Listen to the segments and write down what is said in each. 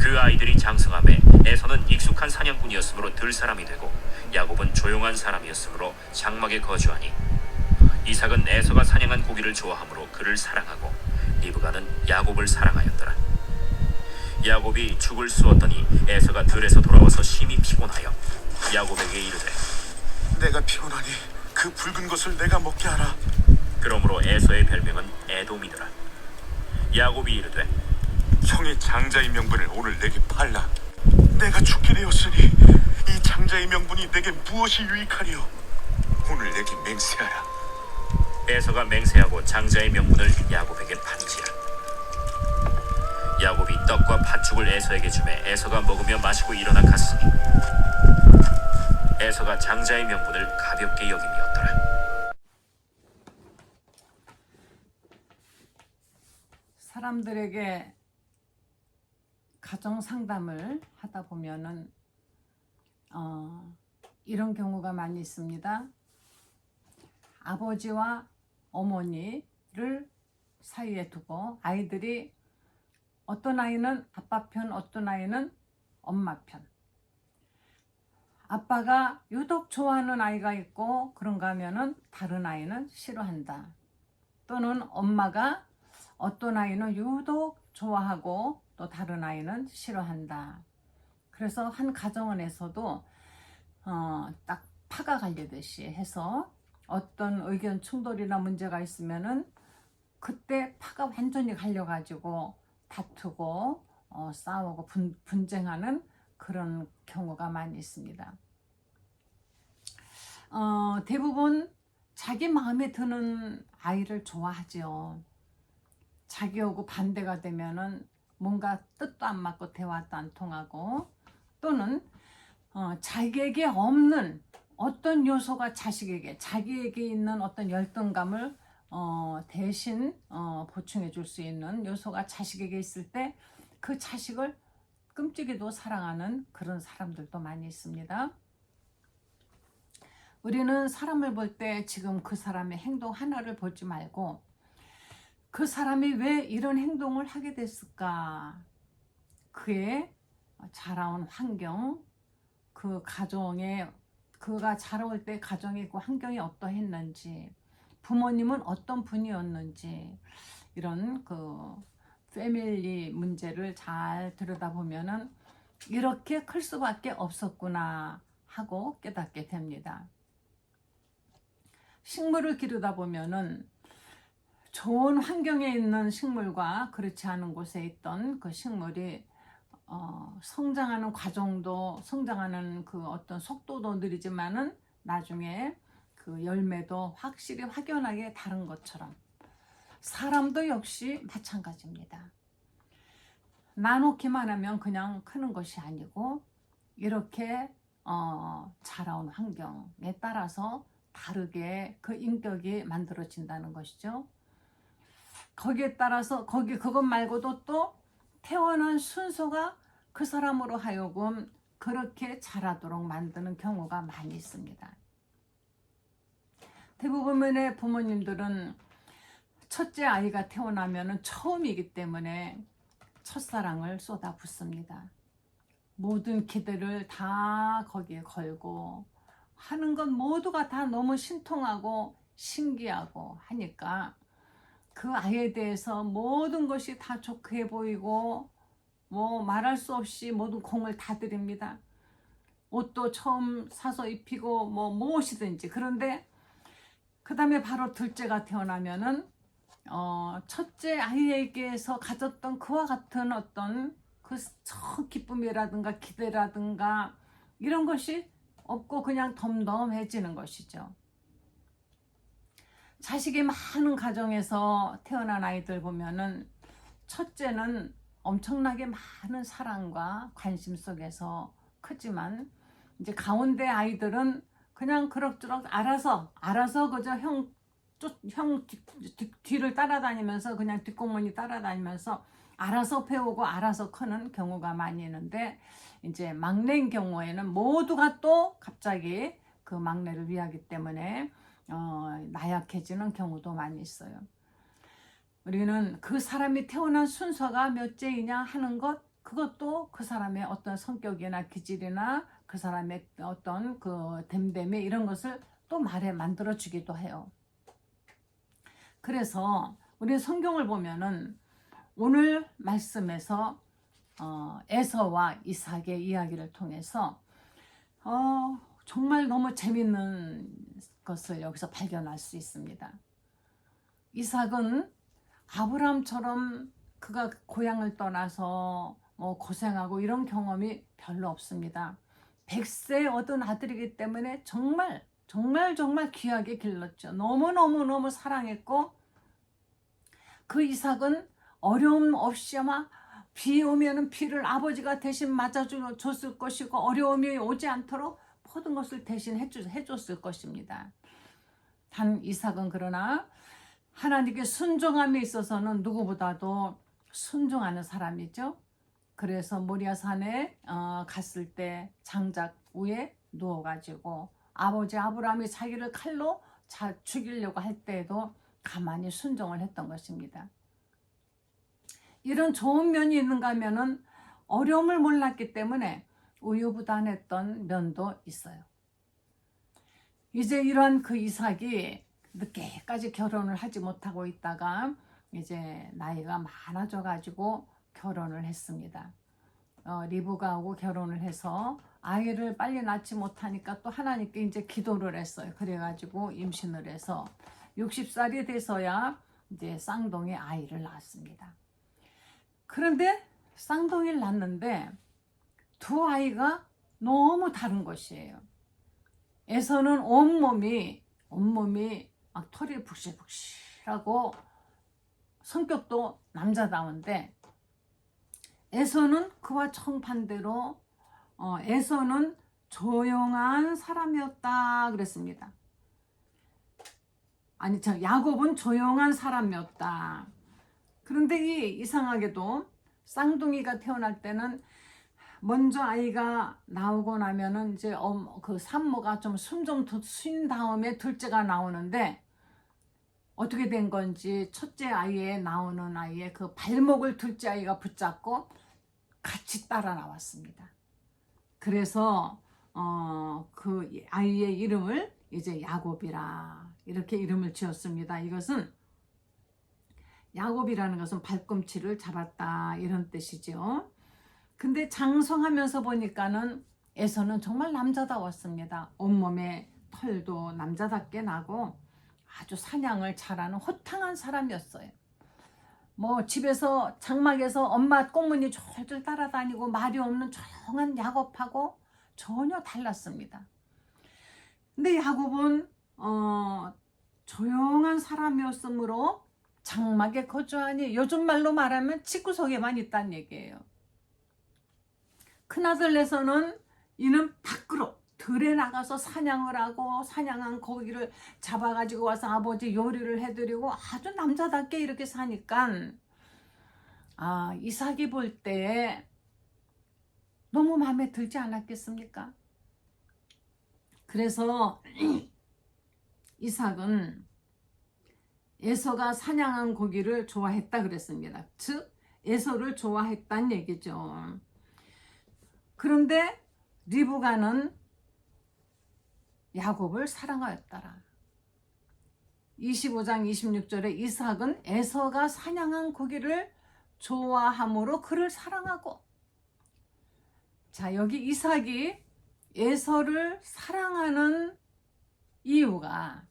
그 아이들이 장성함에 에서는 익숙한 사냥꾼이었으므로 들사람이 되고 야곱은 조용한 사람이었으므로 장막에 거주하니 이삭은 에서가 사냥한 고기를 좋아하므로 그를 사랑하고 리브가는 야곱을 사랑하였더라. 야곱이 죽을 쑤었더니 에서가 들에서 돌아와서 심히 피곤하여 야곱에게 이르되 내가 피곤하니 그 붉은 것을 내가 먹게 하라. 그러므로 에서의 별명은 에돔이더라. 야곱이 이르되 형의 장자의 명분을 오늘 내게 팔라. 내가 죽게 되었으니 이 장자의 명분이 내게 무엇이 유익하리요? 오늘 내게 맹세하라. 에서가 맹세하고 장자의 명분을 야곱에게 판지라. 야곱이 떡과 팥죽을 에서에게 주매 에서가 먹으며 마시고 일어나 갔으니 에서가 장자의 명분을 가볍게 여김이었더라. 사람들에게 가정 상담을 하다 보면은 이런 경우가 많이 있습니다. 아버지와 어머니를 사이에 두고 아이들이 어떤 아이는 아빠 편, 어떤 아이는 엄마 편. 아빠가 유독 좋아하는 아이가 있고 그런가 하면은 다른 아이는 싫어한다. 또는 엄마가 어떤 아이는 유독 좋아하고 또 다른 아이는 싫어한다. 그래서 한 가정원에서도 딱 파가 갈리듯이 해서 어떤 의견 충돌이나 문제가 있으면은 그때 파가 완전히 갈려가지고 다투고 싸우고 분쟁하는 그런 경우가 많이 있습니다. 대부분 자기 마음에 드는 아이를 좋아하죠. 자기하고 반대가 되면은 뭔가 뜻도 안 맞고 대화도 안 통하고 또는 자기에게 없는 어떤 요소가 자기에게 있는 어떤 열등감을 대신 보충해 줄 수 있는 요소가 자식에게 있을 때 그 자식을 끔찍이도 사랑하는 그런 사람들도 많이 있습니다. 우리는 사람을 볼 때 지금 그 사람의 행동 하나를 보지 말고 그 사람이 왜 이런 행동을 하게 됐을까? 그의 자라온 환경, 그 가정에 그가 자라올 때 가정이 있고 환경이 어떠했는지, 부모님은 어떤 분이었는지 이런 그 패밀리 문제를 잘 들여다보면은 이렇게 클 수밖에 없었구나 하고 깨닫게 됩니다. 식물을 기르다 보면은 좋은 환경에 있는 식물과 그렇지 않은 곳에 있던 그 식물이 성장하는 과정도 성장하는 그 어떤 속도도 느리지만은 나중에 그 열매도 확실히 확연하게 다른 것처럼 사람도 역시 마찬가지입니다. 나놓기만 하면 그냥 크는 것이 아니고 이렇게 자라온 환경에 따라서 다르게 그 인격이 만들어진다는 것이죠. 거기에 따라서 그것 말고도 또 태어난 순서가 그 사람으로 하여금 그렇게 자라도록 만드는 경우가 많이 있습니다. 대부분의 부모님들은 첫째 아이가 태어나면 처음이기 때문에 첫사랑을 쏟아붓습니다. 모든 기대를 다 거기에 걸고 하는 건 모두가 다 너무 신통하고 신기하고 하니까 그 아이에 대해서 모든 것이 다 좋게 보이고 뭐 말할 수 없이 모든 공을 다 드립니다. 옷도 처음 사서 입히고 뭐 무엇이든지. 그런데 그 다음에 바로 둘째가 태어나면은 첫째 아이에게서 가졌던 그와 같은 어떤 그 기쁨이라든가 기대라든가 이런 것이 없고 그냥 덤덤해지는 것이죠. 자식이 많은 가정에서 태어난 아이들 보면은 첫째는 엄청나게 많은 사랑과 관심 속에서 크지만 이제 가운데 아이들은 그냥 그럭저럭 알아서 그저 형 뒤를 따라다니면서 그냥 뒷공문이 따라다니면서 알아서 배우고 알아서 크는 경우가 많이 있는데 이제 막내인 경우에는 모두가 또 갑자기 그 막내를 위하기 때문에 나약해지는 경우도 많이 있어요. 우리는 그 사람이 태어난 순서가 몇째이냐 하는 것 그것도 그 사람의 어떤 성격이나 기질이나 그 사람의 어떤 그 됨됨이 이런 것을 또 말에 만들어 주기도 해요. 그래서 우리 성경을 보면은 오늘 말씀에서 에서와 이삭의 이야기를 통해서 정말 너무 재밌는 것을 여기서 발견할 수 있습니다. 이삭은 아브라함처럼 그가 고향을 떠나서 고생하고 이런 경험이 별로 없습니다. 100세 얻은 아들이기 때문에 정말 귀하게 길렀죠. 너무 사랑했고, 그 이삭은 어려움 없이 아마 비 오면은 비를 아버지가 대신 맞아줬을 것이고, 어려움이 오지 않도록 모든 것을 대신 해줬을 것입니다. 단 이삭은 그러나 하나님께 순종함에 있어서는 누구보다도 순종하는 사람이죠. 그래서 모리아산에 갔을 때 장작 위에 누워가지고 아버지 아브라함이 자기를 칼로 죽이려고 할 때에도 가만히 순종을 했던 것입니다. 이런 좋은 면이 있는가 하면은 어려움을 몰랐기 때문에 우유부단했던 면도 있어요. 이제 이런 그 이삭이 늦게까지 결혼을 하지 못하고 있다가 이제 나이가 많아져 가지고 결혼을 했습니다. 리브가하고 결혼을 해서 아이를 빨리 낳지 못하니까 또 하나님께 이제 기도를 했어요. 그래가지고 임신을 해서 60살이 돼서야 이제 쌍둥이 아이를 낳았습니다. 그런데 쌍둥이를 낳는데 두 아이가 너무 다른 것이에요. 에서는 온몸이 막 털이 북실북실하고 성격도 남자다운데, 에서는 그와 정반대로 에서는 조용한 사람이었다 그랬습니다. 아니, 야곱은 조용한 사람이었다. 그런데 이상하게도 쌍둥이가 태어날 때는 먼저 아이가 나오고 나면은 이제 그 산모가 좀 숨 좀 쉰 다음에 둘째가 나오는데, 어떻게 된 건지 첫째 아이에 나오는 아이의 그 발목을 둘째 아이가 붙잡고 같이 따라 나왔습니다. 그래서 그 아이의 이름을 이제 야곱이라 이렇게 이름을 지었습니다. 이것은 야곱이라는 것은 발꿈치를 잡았다 이런 뜻이죠. 근데 장성하면서 보니까는 에서는 정말 남자다웠습니다. 온몸에 털도 남자답게 나고 아주 사냥을 잘하는 호탕한 사람이었어요. 뭐 집에서 장막에서 엄마 꽁무니 졸졸 따라다니고 말이 없는 조용한 야곱하고 전혀 달랐습니다. 근데 야곱은 조용한 사람이었으므로 장막에 거주하니 요즘 말로 말하면 집구석에만 있다는 얘기예요. 큰아들 에서는 이는 밖으로 들에 나가서 사냥을 하고 사냥한 고기를 잡아가지고 와서 아버지 요리를 해드리고 아주 남자답게 이렇게 사니까 이삭이 볼 때 너무 마음에 들지 않았겠습니까? 그래서 이삭은 에서가 사냥한 고기를 좋아했다 그랬습니다. 즉 에서를 좋아했다는 얘기죠. 그런데 리브가는 야곱을 사랑하였더라. 25장 26절에 이삭은 에서가 사냥한 고기를 좋아함으로 그를 사랑하고, 자, 여기 이삭이 에서를 사랑하는 이유가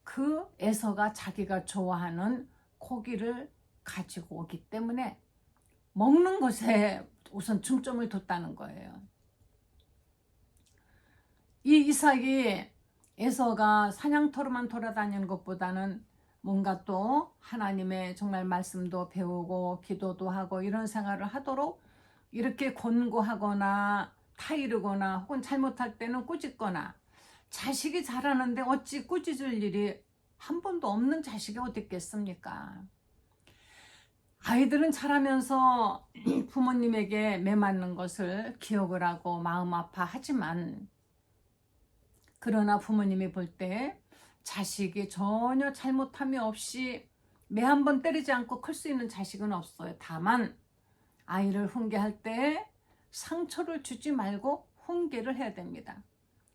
그 에서가 자기가 좋아하는 고기를 가지고 오기 때문에 먹는 것에 우선 중점을 뒀다는 거예요. 이 이삭이 에서가 사냥터로만 돌아다니는 것보다는 뭔가 또 하나님의 정말 말씀도 배우고 기도도 하고 이런 생활을 하도록 이렇게 권고하거나 타이르거나 혹은 잘못할 때는 꾸짖거나, 자식이 자라는데 어찌 꾸짖을 일이 한 번도 없는 자식이 어디 있겠습니까? 아이들은 자라면서 부모님에게 매맞는 것을 기억을 하고 마음 아파하지만, 그러나 부모님이 볼 때 자식이 전혀 잘못함이 없이 매 한 번 때리지 않고 클 수 있는 자식은 없어요. 다만 아이를 훈계할 때 상처를 주지 말고 훈계를 해야 됩니다.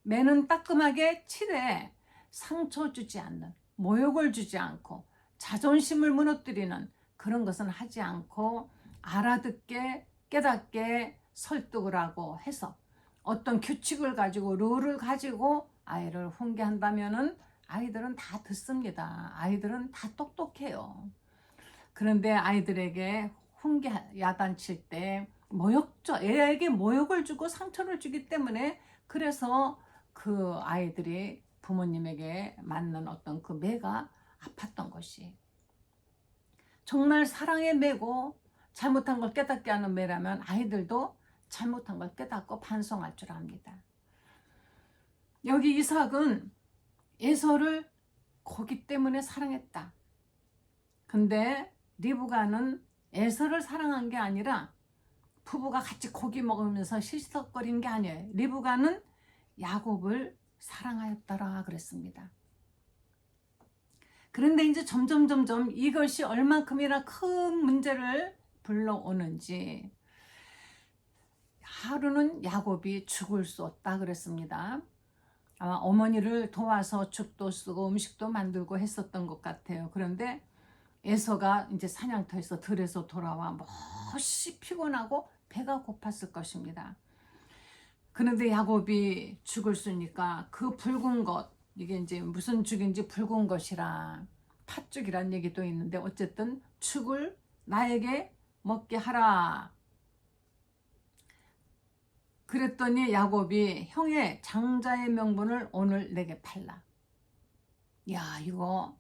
매는 따끔하게 칠해 상처 주지 않는, 모욕을 주지 않고 자존심을 무너뜨리는 그런 것은 하지 않고 알아듣게 깨닫게 설득을 하고 해서 어떤 규칙을 가지고 룰을 가지고 아이를 훈계한다면은 아이들은 다 듣습니다. 아이들은 다 똑똑해요. 그런데 아이들에게 훈계 야단칠 때 모욕죠. 애에게 모욕을 주고 상처를 주기 때문에 그래서 그 아이들이 부모님에게 맞는 어떤 그 매가 아팠던 것이 정말 사랑의 매고 잘못한 걸 깨닫게 하는 매라면 아이들도 잘못한 걸 깨닫고 반성할 줄 압니다. 여기 이삭은 에서를 고기 때문에 사랑했다. 근데 리브가는 에서를 사랑한 게 아니라 부부가 같이 고기 먹으면서 실석거린 게 아니에요. 리브가는 야곱을 사랑하였더라 그랬습니다. 그런데 이제 점점 이것이 얼만큼이나 큰 문제를 불러오는지 하루는 야곱이 죽을 수 없다 그랬습니다. 아마 어머니를 도와서 죽도 쓰고 음식도 만들고 했었던 것 같아요. 그런데 에서가 이제 사냥터에서 들에서 돌아와 몹시 피곤하고 배가 고팠을 것입니다. 그런데 야곱이 죽을 수니까 그 붉은 것, 이게 이제 무슨 죽인지 붉은 것이라 팥죽이란 얘기도 있는데 어쨌든 죽을 나에게 먹게 하라. 그랬더니 야곱이 형의 장자의 명분을 오늘 내게 팔라. 야, 이거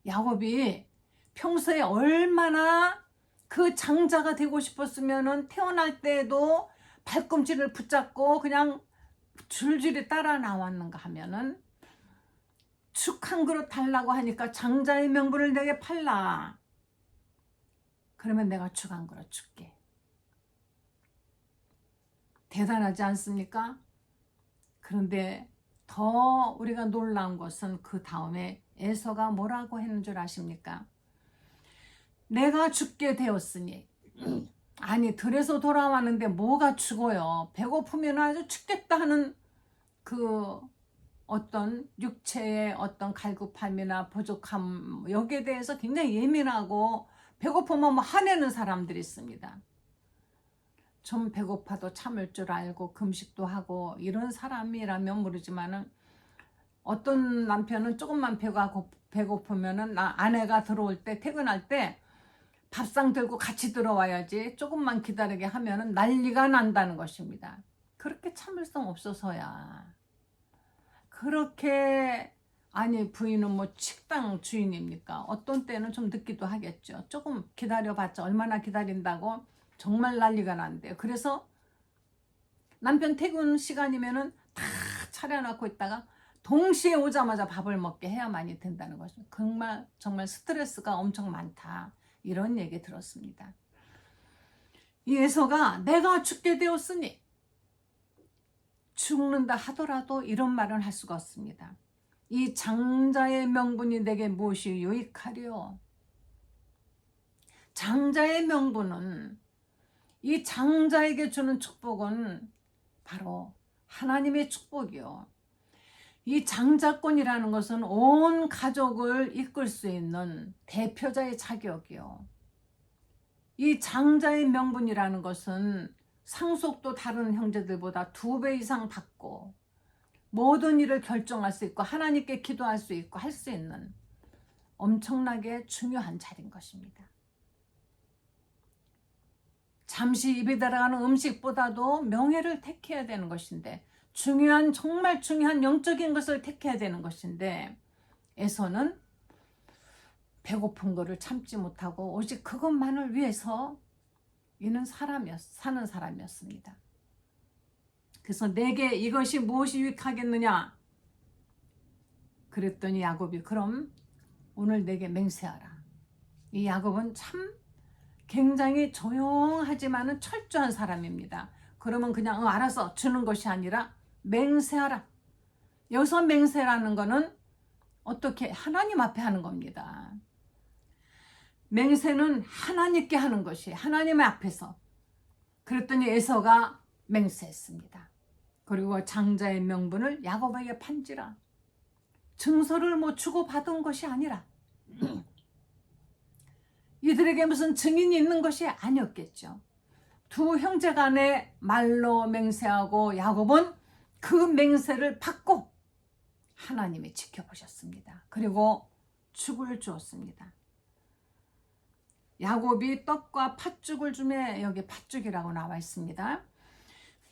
야곱이 평소에 얼마나 그 장자가 되고 싶었으면은 태어날 때에도 발꿈치를 붙잡고 그냥 줄줄이 따라 나왔는가 하면은 죽 한 그릇 달라고 하니까 장자의 명분을 내게 팔라. 그러면 내가 죽 한 그릇 줄게. 대단하지 않습니까? 그런데 더 우리가 놀라운 것은 그 다음에 에서가 뭐라고 했는 줄 아십니까? 내가 죽게 되었으니 아니 들에서 돌아왔는데 뭐가 죽어요. 배고프면 아주 죽겠다 하는 그 어떤 육체의 어떤 갈급함이나 부족함 여기에 대해서 굉장히 예민하고 배고프면 뭐 화내는 사람들이 있습니다. 좀 배고파도 참을 줄 알고 금식도 하고 이런 사람이라면 모르지만은 어떤 남편은 조금만 배고프면은 아내가 들어올 때 퇴근할 때 밥상 들고 같이 들어와야지 조금만 기다리게 하면은 난리가 난다는 것입니다. 그렇게 참을성 없어서야. 그렇게 아니 부인은 뭐 식당 주인입니까? 어떤 때는 좀 늦기도 하겠죠. 조금 기다려봤자 얼마나 기다린다고 정말 난리가 난대요. 그래서 남편 퇴근 시간이면은 다 차려놓고 있다가 동시에 오자마자 밥을 먹게 해야만이 된다는 거죠. 정말 스트레스가 엄청 많다. 이런 얘기 들었습니다. 이 에서가 내가 죽게 되었으니 죽는다 하더라도 이런 말은 할 수가 없습니다. 이 장자의 명분이 내게 무엇이 유익하리요? 장자의 명분은 이 장자에게 주는 축복은 바로 하나님의 축복이요. 이 장자권이라는 것은 온 가족을 이끌 수 있는 대표자의 자격이요. 이 장자의 명분이라는 것은 상속도 다른 형제들보다 2배 이상 받고 모든 일을 결정할 수 있고 하나님께 기도할 수 있고 할 수 있는 엄청나게 중요한 자리인 것입니다. 잠시 입에 들어가는 음식보다도 명예를 택해야 되는 것인데 정말 중요한 영적인 것을 택해야 되는 것인데 에서는 배고픈 거를 참지 못하고 오직 그것만을 위해서 사는 사람이었습니다. 그래서 내게 이것이 무엇이 유익하겠느냐? 그랬더니 야곱이 그럼 오늘 내게 맹세하라. 이 야곱은 참 굉장히 조용하지만은 철저한 사람입니다. 그러면 그냥 알아서 주는 것이 아니라 맹세하라. 여기서 맹세라는 거는 어떻게 하나님 앞에 하는 겁니다. 맹세는 하나님께 하는 것이 하나님의 앞에서. 그랬더니 에서가 맹세했습니다. 그리고 장자의 명분을 야곱에게 판지라. 증서를 뭐 주고받은 것이 아니라 이들에게 무슨 증인이 있는 것이 아니었겠죠. 두 형제 간에 말로 맹세하고 야곱은 그 맹세를 받고 하나님이 지켜보셨습니다. 그리고 죽을 주었습니다. 야곱이 떡과 팥죽을 주매, 여기 팥죽이라고 나와 있습니다.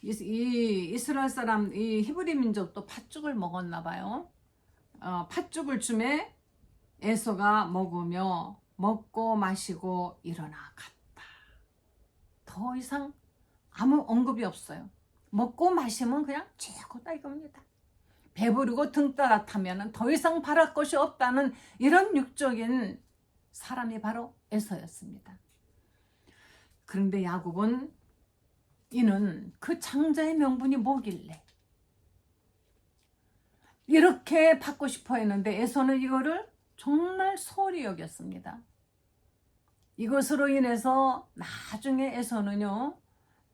이 이스라엘 사람, 이 히브리 민족도 팥죽을 먹었나 봐요. 팥죽을 주매 에서가 먹으며 먹고 마시고 일어나 갔다. 더 이상 아무 언급이 없어요. 먹고 마시면 그냥 최고다 이겁니다. 배부르고 등 따뜻하면 더 이상 바랄 것이 없다는 이런 육적인 사람이 바로 에서였습니다. 그런데 야곱은 이는 그 장자의 명분이 뭐길래 이렇게 받고 싶어 했는데 에서는 이거를 정말 소홀히 여겼습니다. 이것으로 인해서 나중에 에서는요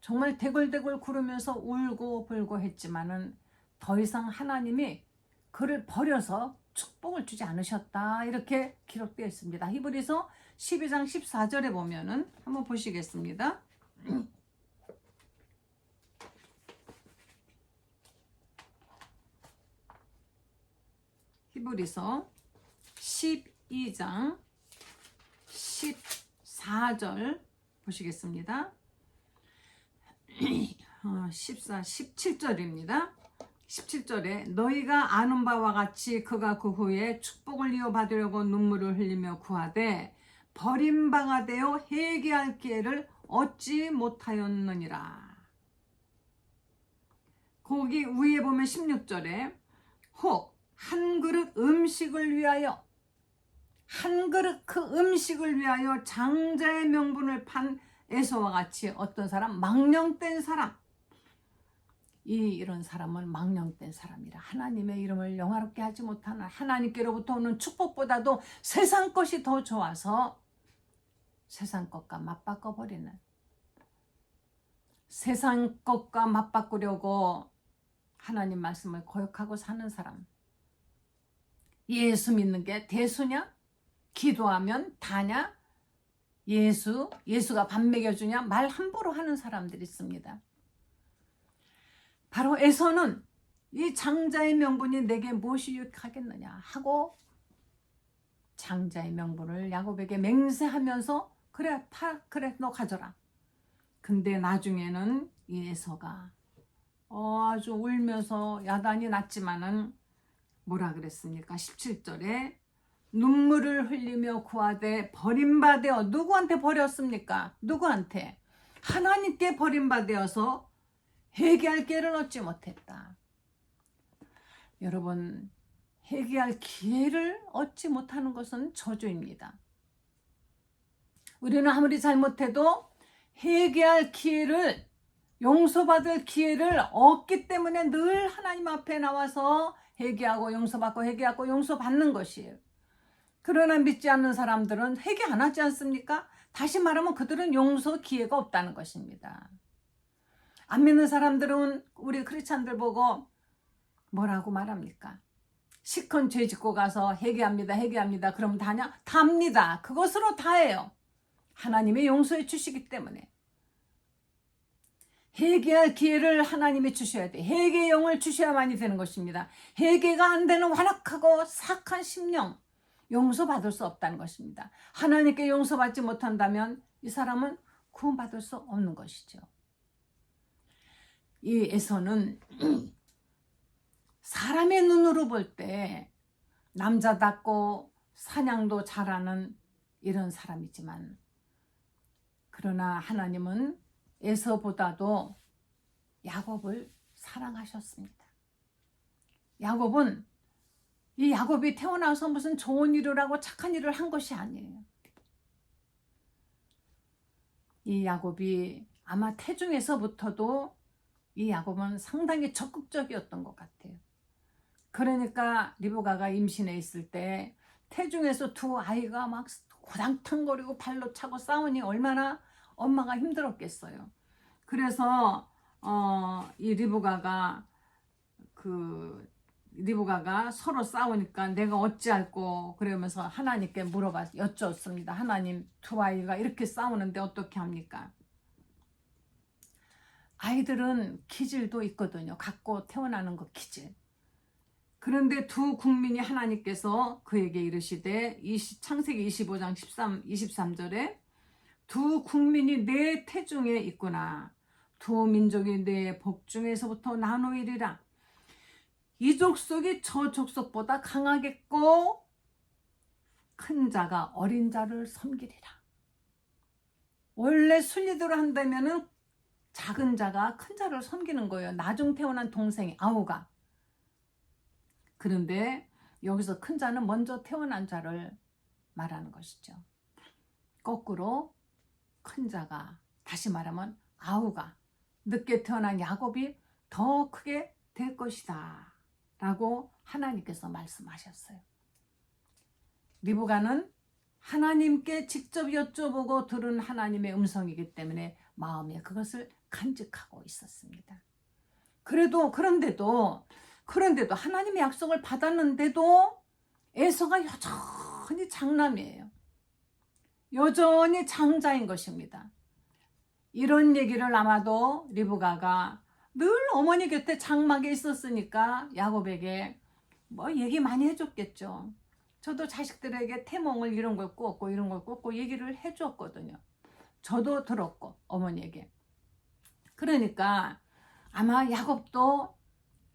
정말 대굴대굴 구르면서 울고 불고 했지만은 더 이상 하나님이 그를 버려서 축복을 주지 않으셨다 이렇게 기록되어 있습니다. 히브리서 12장 14절에 보면은 한번 보시겠습니다. 히브리서 12장 14절 보시겠습니다. 17절입니다. 17절에 너희가 아는 바와 같이 그가 그 후에 축복을 이어받으려고 눈물을 흘리며 구하되 버림바가 되어 회개할 기회를 얻지 못하였느니라. 거기 위에 보면 16절에 혹 한 그릇 음식을 위하여 한 그릇 그 음식을 위하여 장자의 명분을 판 에서와 같이 어떤 사람? 망령된 사람. 이런 사람은 망령된 사람이라. 하나님의 이름을 영화롭게 하지 못하는, 하나님께로부터 오는 축복보다도 세상 것이 더 좋아서 세상 것과 맞바꿔버리는, 세상 것과 맞바꾸려고 하나님 말씀을 거역하고 사는 사람. 예수 믿는 게 대수냐? 기도하면 다냐? 예수가 밥 먹여주냐? 말 함부로 하는 사람들이 있습니다. 바로 에서는 이 장자의 명분이 내게 무엇이 유익하겠느냐 하고 장자의 명분을 야곱에게 맹세하면서 그래 너 가져라. 근데 나중에는 이 에서가 아주 울면서 야단이 났지만은 뭐라 그랬습니까? 17절에 눈물을 흘리며 구하되 버림받아. 누구한테 버렸습니까? 누구한테? 하나님께 버림받아서 회개할 기회를 얻지 못했다. 여러분, 회개할 기회를 얻지 못하는 것은 저주입니다. 우리는 아무리 잘못해도 회개할 기회를, 용서받을 기회를 얻기 때문에 늘 하나님 앞에 나와서 회개하고 용서받고 회개하고 용서받는 것이에요. 그러나 믿지 않는 사람들은 회개 안 하지 않습니까? 다시 말하면 그들은 용서 기회가 없다는 것입니다. 안 믿는 사람들은 우리 크리스찬들 보고 뭐라고 말합니까? 시큰 죄 짓고 가서 회개합니다. 그럼 다냐? 답니다. 그것으로 다해요. 하나님이 용서해 주시기 때문에. 회개할 기회를 하나님이 주셔야 돼. 회개의 영을 주셔야만이 되는 것입니다. 회개가 안 되는 완악하고 사악한 심령, 용서받을 수 없다는 것입니다. 하나님께 용서받지 못한다면 이 사람은 구원받을 수 없는 것이죠. 이 에서는 사람의 눈으로 볼 때 남자답고 사냥도 잘하는 이런 사람이지만, 그러나 하나님은 에서보다도 야곱을 사랑하셨습니다. 야곱은 이 야곱이 태어나서 무슨 좋은 일을 하고 착한 일을 한 것이 아니에요. 이 야곱이 아마 태중에서부터도 이 야곱은 상당히 적극적이었던 것 같아요. 그러니까 리브가가 임신해 있을 때 태중에서 두 아이가 막 고당탕거리고 발로 차고 싸우니 얼마나 엄마가 힘들었겠어요. 그래서 이 리브가가 서로 싸우니까 내가 어찌할꼬 그러면서 하나님께 여쭈었습니다. 하나님, 두 아이가 이렇게 싸우는데 어떻게 합니까? 아이들은 기질도 있거든요. 갖고 태어나는 거 기질. 그런데 두 국민이 하나님께서 그에게 이르시되 창세기 25장 23절에 두 국민이 내 태중에 있구나. 두 민족이 내 복중에서부터 나누이리라. 이 족속이 저 족속보다 강하겠고 큰 자가 어린 자를 섬기리라. 원래 순리대로 한다면은 작은 자가 큰 자를 섬기는 거예요. 나중 태어난 동생이 아우가. 그런데 여기서 큰 자는 먼저 태어난 자를 말하는 것이죠. 거꾸로 큰 자가, 다시 말하면 아우가, 늦게 태어난 야곱이 더 크게 될 것이다 라고 하나님께서 말씀하셨어요. 리브가는 하나님께 직접 여쭤보고 들은 하나님의 음성이기 때문에 마음에 그것을 간직하고 있었습니다. 그런데도 하나님의 약속을 받았는데도 에서가 여전히 장남이에요. 여전히 장자인 것입니다. 이런 얘기를 아마도 리브가가 늘 어머니 곁에 장막에 있었으니까 야곱에게 얘기 많이 해줬겠죠. 저도 자식들에게 태몽을 이런 걸 꾸었고 얘기를 해줬거든요. 저도 들었고 어머니에게. 그러니까 아마 야곱도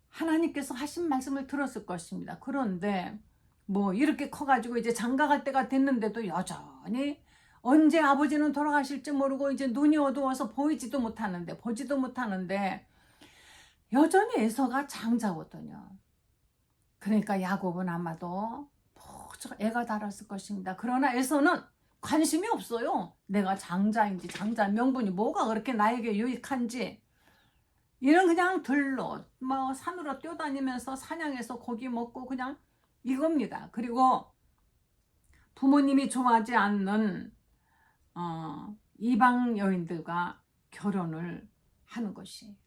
하나님께서 하신 말씀을 들었을 것입니다. 그런데 이렇게 커가지고 이제 장가갈 때가 됐는데도 여전히 언제 아버지는 돌아가실지 모르고 이제 눈이 어두워서 보지도 못하는데 여전히 에서가 장자거든요. 그러니까 야곱은 아마도 애가 달았을 것입니다. 그러나 에서는 관심이 없어요. 내가 장자인지 장자 명분이 뭐가 그렇게 나에게 유익한지. 이는 그냥 들로 산으로 뛰어다니면서 사냥해서 고기 먹고 그냥 이겁니다. 그리고 부모님이 좋아하지 않는 이방 여인들과 결혼을 하는 것이.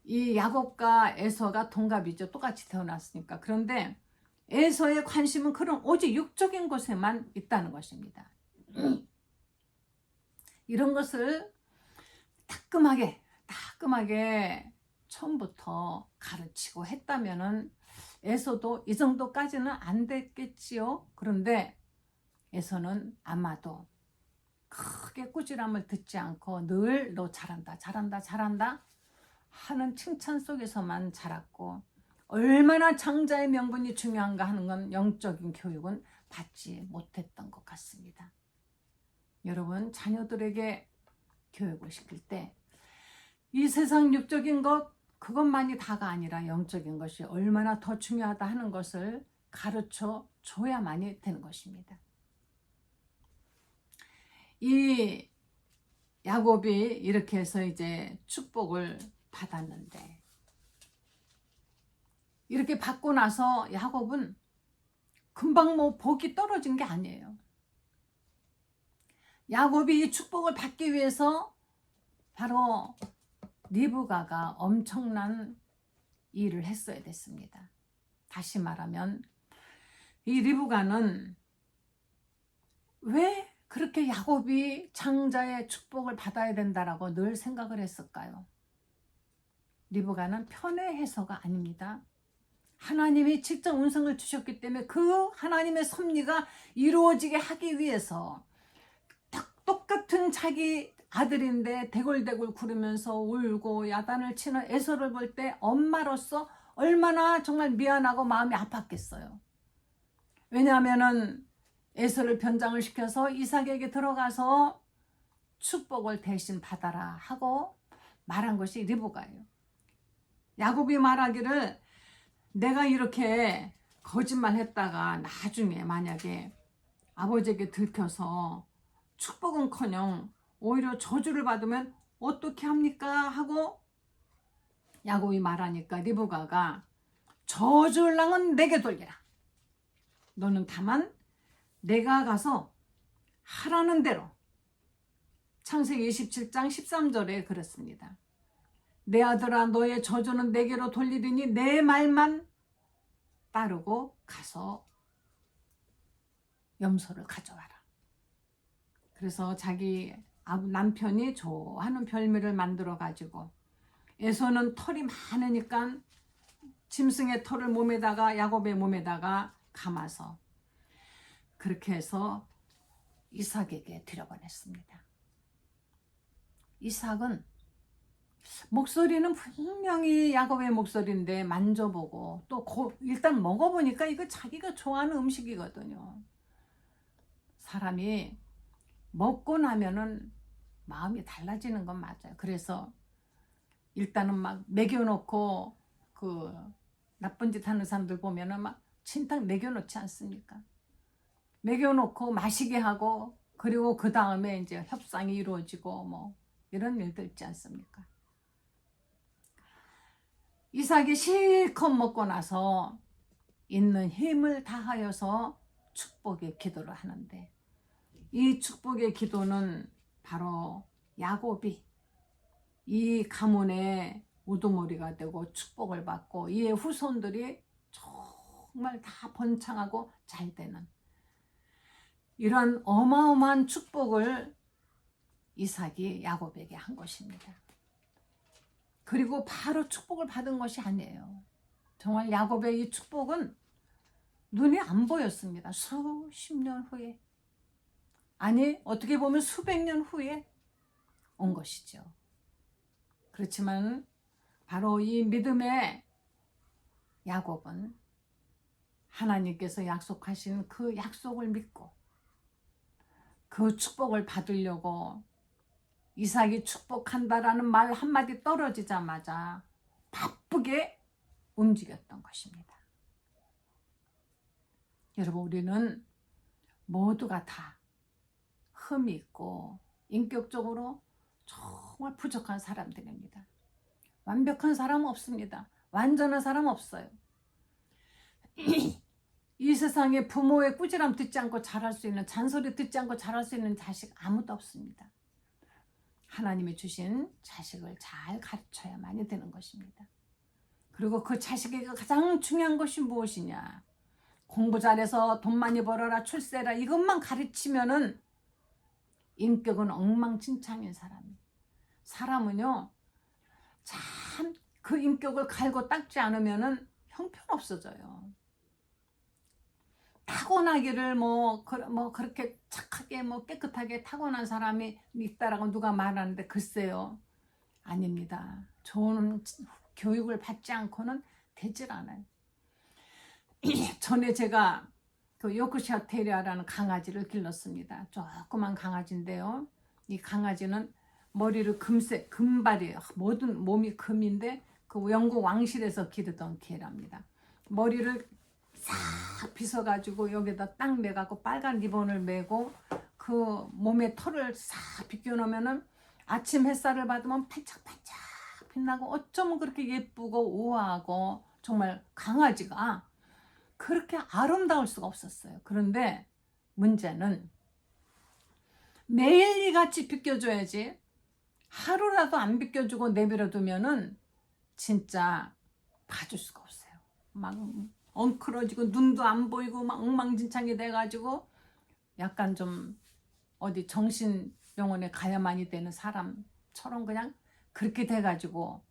이 야곱과 에서가 동갑이죠. 똑같이 태어났으니까. 그런데 에서의 관심은 그런 오직 육적인 것에만 있다는 것입니다. 이런 것을 따끔하게 처음부터 가르치고 했다면은 에서도 이 정도까지는 안 됐겠지요. 그런데 에서는 아마도 크게 꾸지람을 듣지 않고 늘 너 잘한다 하는 칭찬 속에서만 자랐고, 얼마나 장자의 명분이 중요한가 하는 건 영적인 교육은 받지 못했던 것 같습니다. 여러분, 자녀들에게 교육을 시킬 때 이 세상 육적인 것 그것만이 다가 아니라 영적인 것이 얼마나 더 중요하다 하는 것을 가르쳐 줘야만이 되는 것입니다. 이 야곱이 이렇게 해서 이제 축복을 받았는데, 이렇게 받고 나서 야곱은 금방 복이 떨어진 게 아니에요. 야곱이 이 축복을 받기 위해서 바로 리브가가 엄청난 일을 했어야 됐습니다. 다시 말하면 이 리브가는 왜 그렇게 야곱이 장자의 축복을 받아야 된다라고 늘 생각을 했을까요? 리브가는 편애해서가 아닙니다. 하나님이 직접 음성을 주셨기 때문에 그 하나님의 섭리가 이루어지게 하기 위해서 똑같은 자기 아들인데 대굴대굴 구르면서 울고 야단을 치는 에서를 볼 때 엄마로서 얼마나 정말 미안하고 마음이 아팠겠어요. 왜냐하면은 에서를 변장을 시켜서 이삭에게 들어가서 축복을 대신 받아라 하고 말한 것이 리브가예요. 야곱이 말하기를 내가 이렇게 거짓말했다가 나중에 만약에 아버지에게 들켜서 축복은커녕 오히려 저주를 받으면 어떻게 합니까? 하고 야곱이 말하니까 리브가가 저주를 낭은 내게 돌리라. 너는 다만 내가 가서 하라는 대로. 창세기 27장 13절에 그렇습니다. 내 아들아 너의 저주는 내게로 돌리리니 내 말만 따르고 가서 염소를 가져와라. 그래서 자기 남편이 좋아하는 별미를 만들어 가지고, 에서는 털이 많으니까 짐승의 털을 몸에다가, 야곱의 몸에다가 감아서 그렇게 해서 이삭에게 드려보냈습니다. 이삭은 목소리는 분명히 야곱의 목소리인데 만져보고 또 일단 먹어보니까 이거 자기가 좋아하는 음식이거든요. 사람이 먹고 나면은 마음이 달라지는 건 맞아요. 그래서 일단은 막 먹여놓고 그 나쁜 짓 하는 사람들 보면은 막 진탕 먹여놓지 않습니까? 먹여놓고 마시게 하고, 그리고 그 다음에 이제 협상이 이루어지고 뭐 이런 일들 있지 않습니까? 이삭이 실컷 먹고 나서 있는 힘을 다하여서 축복의 기도를 하는데, 이 축복의 기도는 바로 야곱이 이 가문의 우두머리가 되고 축복을 받고 이의 후손들이 정말 다 번창하고 잘 되는 이런 어마어마한 축복을 이삭이 야곱에게 한 것입니다. 그리고 바로 축복을 받은 것이 아니에요. 정말 야곱의 이 축복은 눈에 안 보였습니다. 수십 년 후에, 아니 어떻게 보면 수백 년 후에 온 것이죠. 그렇지만 바로 이 믿음의 야곱은 하나님께서 약속하신 그 약속을 믿고 그 축복을 받으려고 이삭이 축복한다라는 말 한마디 떨어지자마자 바쁘게 움직였던 것입니다. 여러분, 우리는 모두가 다 흠이 있고 인격적으로 정말 부족한 사람들입니다. 완벽한 사람은 없습니다. 완전한 사람은 없어요. 이 세상에 부모의 꾸지람 듣지 않고 자랄 수 있는, 잔소리 듣지 않고 자랄 수 있는 자식 아무도 없습니다. 하나님이 주신 자식을 잘 가르쳐야만이 되는 것입니다. 그리고 그 자식에게 가장 중요한 것이 무엇이냐? 공부 잘해서 돈 많이 벌어라, 출세라, 이것만 가르치면은 인격은 엉망진창인 사람이에요. 사람은요, 참 그 인격을 갈고 닦지 않으면은 형편없어져요. 타고나기를 그렇게 착하게 깨끗하게 타고난 사람이 있다라고 누가 말하는데, 글쎄요, 아닙니다. 좋은 교육을 받지 않고는 되질 않아요. 전에 제가 그 요크셔 테리어라는 강아지를 길렀습니다. 조그만 강아지인데요, 이 강아지는 머리를 금발이에요. 모든 몸이 금인데 그 영국 왕실에서 기르던 개랍니다. 머리를 싹 빗어가지고 여기다 딱 매갖고 빨간 리본을 매고 그 몸에 털을 싹 벗겨놓으면은 아침 햇살을 받으면 반짝반짝 빛나고, 어쩌면 그렇게 예쁘고 우아하고 정말 강아지가 그렇게 아름다울 수가 없었어요. 그런데 문제는 매일 이같이 비껴줘야지, 하루라도 안 비껴주고 내버려두면은 진짜 봐줄 수가 없어요. 막 엉클어지고 눈도 안 보이고 막 엉망진창이 돼가지고 약간 좀 어디 정신병원에 가야만이 되는 사람처럼 그냥 그렇게 돼가지고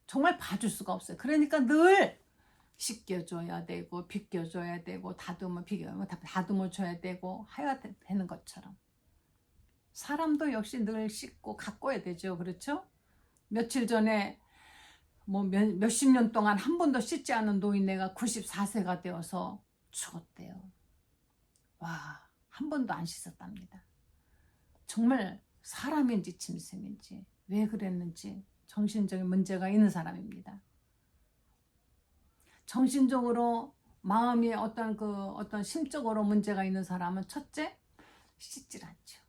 정말 봐줄 수가 없어요. 그러니까 늘 씻겨줘야 되고 비껴줘야 되고 다듬어 줘야 되고 해야 되는 것처럼 사람도 역시 늘 씻고 가꿔야 되죠. 그렇죠? 며칠 전에 몇십 년 동안 한 번도 씻지 않은 노인네가 94세가 되어서 죽었대요. 와, 한 번도 안 씻었답니다. 정말 사람인지 짐승인지 왜 그랬는지 정신적인 문제가 있는 사람입니다. 정신적으로 마음이 어떤 심적으로 문제가 있는 사람은 첫째, 씻질 않죠.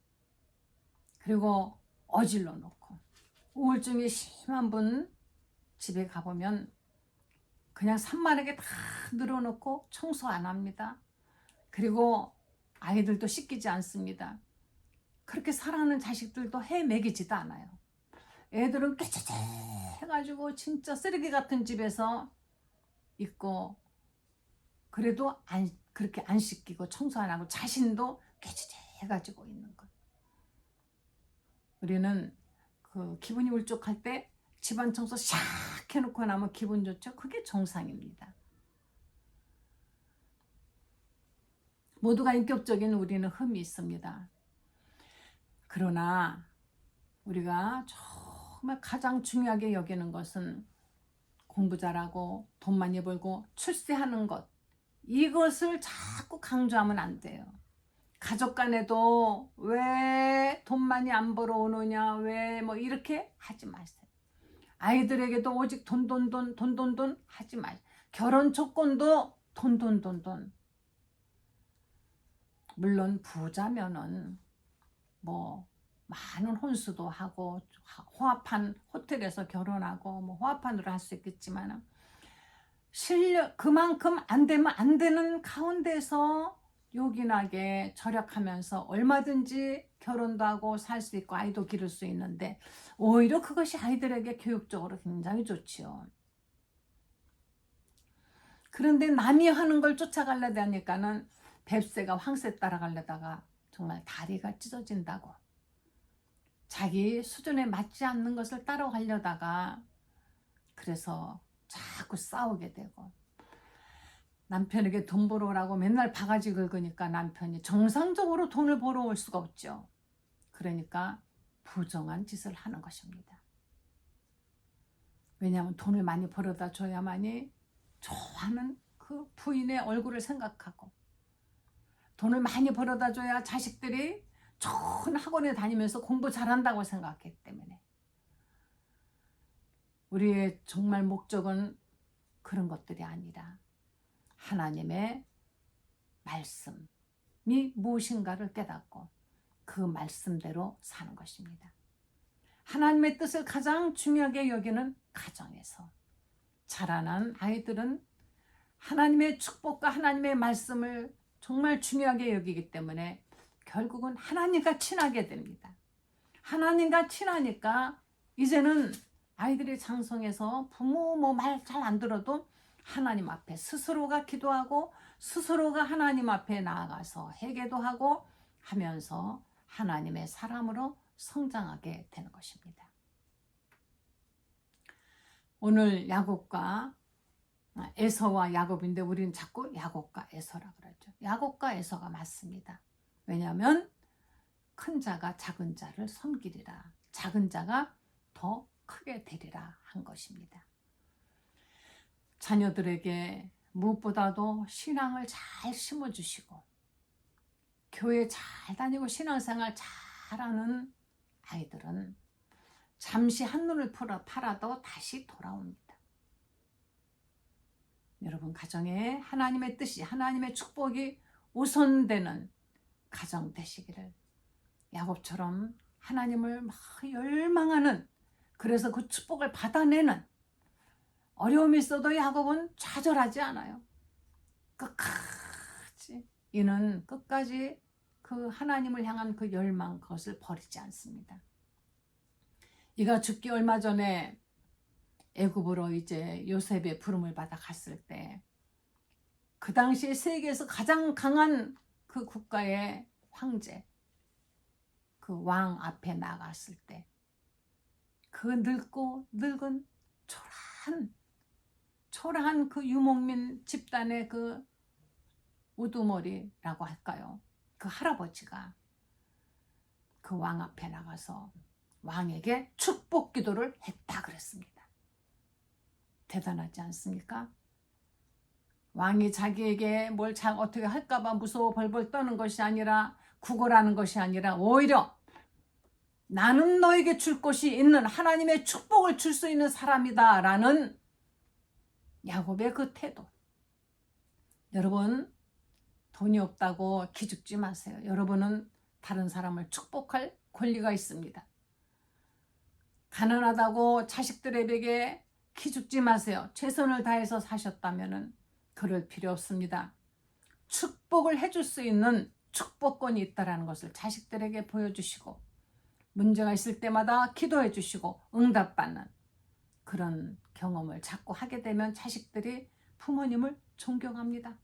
그리고 어질러 놓고, 우울증이 심한 분 집에 가보면 그냥 산만하게 다 늘어놓고 청소 안 합니다. 그리고 아이들도 씻기지 않습니다. 그렇게 사랑하는 자식들도 해 먹이지도 않아요. 애들은 깨끗해 해가지고 진짜 쓰레기 같은 집에서 있고, 그래도 그렇게 안 씻기고 청소 안 하고 자신도 깨끗해 해가지고 있는 것. 우리는 그 기분이 울적할 때 집안 청소 샥 해놓고 나면 기분 좋죠. 그게 정상입니다. 모두가 인격적인 우리는 흠이 있습니다. 그러나 우리가 정말 가장 중요하게 여기는 것은 공부 잘하고 돈 많이 벌고 출세하는 것, 이것을 자꾸 강조하면 안 돼요. 가족 간에도 왜 돈 많이 안 벌어오느냐, 왜 뭐 이렇게 하지 마세요. 아이들에게도 오직 돈 하지 마세요. 결혼 조건도 돈. 물론 부자면은 뭐 많은 혼수도 하고 호합한 호텔에서 결혼하고 뭐 호합한으로 할 수 있겠지만, 실력 그만큼 안 되면 안 되는 가운데서 요긴하게 절약하면서 얼마든지 결혼도 하고 살 수 있고 아이도 기를 수 있는데, 오히려 그것이 아이들에게 교육적으로 굉장히 좋지요. 그런데 남이 하는 걸 쫓아가려다 하니까는 뱁새가 황새 따라가려다가 정말 다리가 찢어진다고, 자기 수준에 맞지 않는 것을 따라가려다가 그래서 자꾸 싸우게 되고, 남편에게 돈 벌어오라고 맨날 바가지 긁으니까 남편이 정상적으로 돈을 벌어올 수가 없죠. 그러니까 부정한 짓을 하는 것입니다. 왜냐하면 돈을 많이 벌어다 줘야만이 좋아하는 그 부인의 얼굴을 생각하고, 돈을 많이 벌어다 줘야 자식들이 좋은 학원에 다니면서 공부 잘한다고 생각했기 때문에. 우리의 정말 목적은 그런 것들이 아니라 하나님의 말씀이 무엇인가를 깨닫고 그 말씀대로 사는 것입니다. 하나님의 뜻을 가장 중요하게 여기는 가정에서 자라난 아이들은 하나님의 축복과 하나님의 말씀을 정말 중요하게 여기기 때문에 결국은 하나님과 친하게 됩니다. 하나님과 친하니까 이제는 아이들이 장성해서 부모 뭐 말 잘 안 들어도 하나님 앞에 스스로가 기도하고 스스로가 하나님 앞에 나아가서 회개도 하고 하면서 하나님의 사람으로 성장하게 되는 것입니다. 오늘 야곱과 에서와 야곱인데 우리는 자꾸 야곱과 에서라 그러죠. 야곱과 에서가 맞습니다. 왜냐하면 큰 자가 작은 자를 섬기리라, 작은 자가 더 크게 되리라 한 것입니다. 자녀들에게 무엇보다도 신앙을 잘 심어주시고 교회 잘 다니고 신앙생활 잘하는 아이들은 잠시 한눈을 팔아도 다시 돌아옵니다. 여러분, 가정에 하나님의 뜻이, 하나님의 축복이 우선되는 가정 되시기를, 야곱처럼 하나님을 막 열망하는, 그래서 그 축복을 받아내는, 어려움이 있어도 야곱은 좌절하지 않아요. 끝까지, 이는 끝까지 그 하나님을 향한 그 열망, 그것을 버리지 않습니다. 이가 죽기 얼마 전에 애굽으로 이제 요셉의 부름을 받아 갔을 때, 그 당시에 세계에서 가장 강한 그 국가의 황제, 그 왕 앞에 나갔을 때, 그 늙고 늙은 초라한 그 유목민 집단의 그 우두머리라고 할까요? 그 할아버지가 그 왕 앞에 나가서 왕에게 축복 기도를 했다 그랬습니다. 대단하지 않습니까? 왕이 자기에게 뭘 어떻게 할까봐 무서워 벌벌 떠는 것이 아니라, 구걸하는 것이 아니라, 오히려 나는 너에게 줄 것이 있는, 하나님의 축복을 줄 수 있는 사람이다 라는 야곱의 그 태도. 여러분, 돈이 없다고 기죽지 마세요. 여러분은 다른 사람을 축복할 권리가 있습니다. 가난하다고 자식들에게 기죽지 마세요. 최선을 다해서 사셨다면 그럴 필요 없습니다. 축복을 해줄 수 있는 축복권이 있다는 것을 자식들에게 보여주시고, 문제가 있을 때마다 기도해 주시고 응답받는 그런 경험을 자꾸 하게 되면 자식들이 부모님을 존경합니다.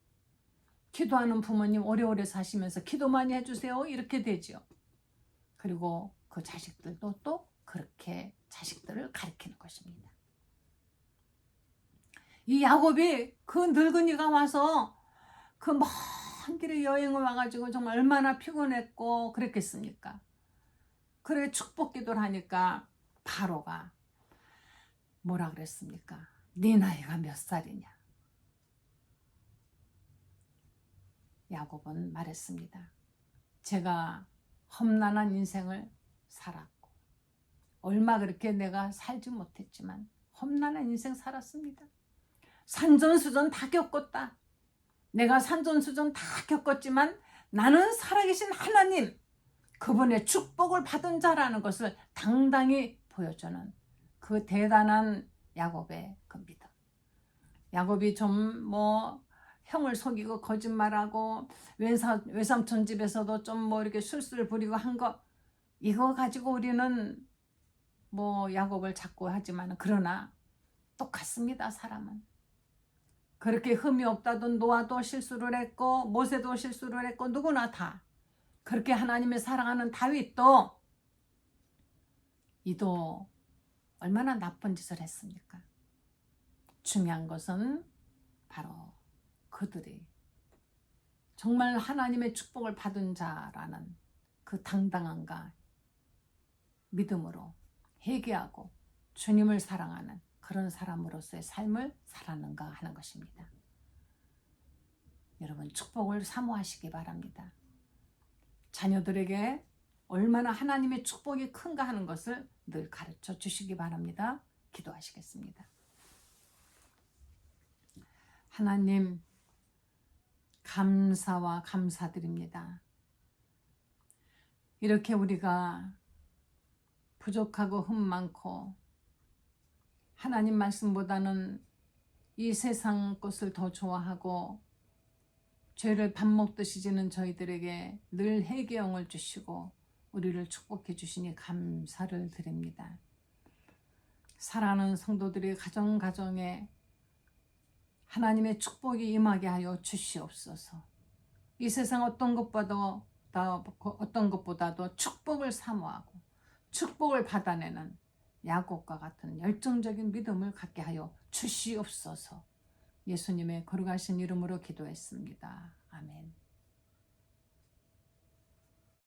기도하는 부모님 오래오래 사시면서 기도 많이 해주세요 이렇게 되죠. 그리고 그 자식들도 또 그렇게 자식들을 가르치는 것입니다. 이 야곱이 그 늙은이가 와서 그 먼 길에 여행을 와가지고 정말 얼마나 피곤했고 그랬겠습니까? 그래 축복 기도를 하니까 바로가 뭐라 그랬습니까? 네 나이가 몇 살이냐? 야곱은 말했습니다. 제가 험난한 인생을 살았고 얼마 그렇게 내가 살지 못했지만 험난한 인생 살았습니다. 산전수전 다 겪었다. 내가 산전수전 다 겪었지만 나는 살아계신 하나님, 그분의 축복을 받은 자라는 것을 당당히 보여주는 그 대단한 야곱의 그 믿음. 야곱이 좀 뭐 형을 속이고 거짓말하고 외삼촌 집에서도 좀 뭐 이렇게 술수를 부리고 한 거, 이거 가지고 우리는 뭐 야곱을 자꾸 하지만 그러나 똑같습니다. 사람은 그렇게 흠이 없다던 노아도 실수를 했고 모세도 실수를 했고 누구나 다 그렇게 하나님의 사랑하는 다윗도 이도 얼마나 나쁜 짓을 했습니까? 중요한 것은 바로 그들이 정말 하나님의 축복을 받은 자라는 그 당당함과 믿음으로 회개하고 주님을 사랑하는 그런 사람으로서의 삶을 살았는가 하는 것입니다. 여러분 축복을 사모하시기 바랍니다. 자녀들에게 얼마나 하나님의 축복이 큰가 하는 것을 늘 가르쳐 주시기 바랍니다. 기도하시겠습니다. 하나님, 감사와 감사드립니다. 이렇게 우리가 부족하고 흠 많고 하나님 말씀보다는 이 세상 것을 더 좋아하고 죄를 밥 먹듯이 지는 저희들에게 늘 회개형을 주시고 우리를 축복해 주시니 감사를 드립니다. 사랑하는 성도들이 가정가정에 하나님의 축복이 임하게 하여 주시옵소서. 이 세상 어떤 것보다도 축복을 사모하고 축복을 받아내는 야곱과 같은 열정적인 믿음을 갖게 하여 주시옵소서. 예수님의 거룩하신 이름으로 기도했습니다. 아멘.